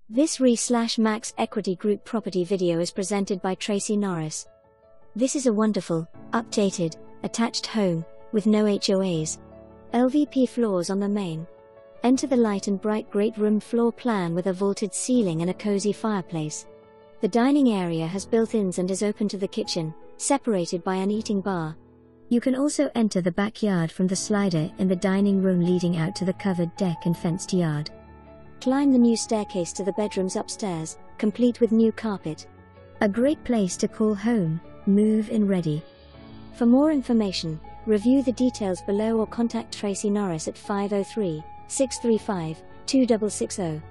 This RE/Max Equity Group property video is presented by Tracy Norris. This is a wonderful, updated, attached home, with no HOAs. LVP floors on the main. Enter the light and bright great room floor plan with a vaulted ceiling and a cozy fireplace. The dining area has built-ins and is open to the kitchen, separated by an eating bar. You can also enter the backyard from the slider in the dining room leading out to the covered deck and fenced yard. Climb the new staircase to the bedrooms upstairs, complete with new carpet. A great place to call home, move-in ready. For more information, review the details below or contact Tracy Norris at 503-635-2660.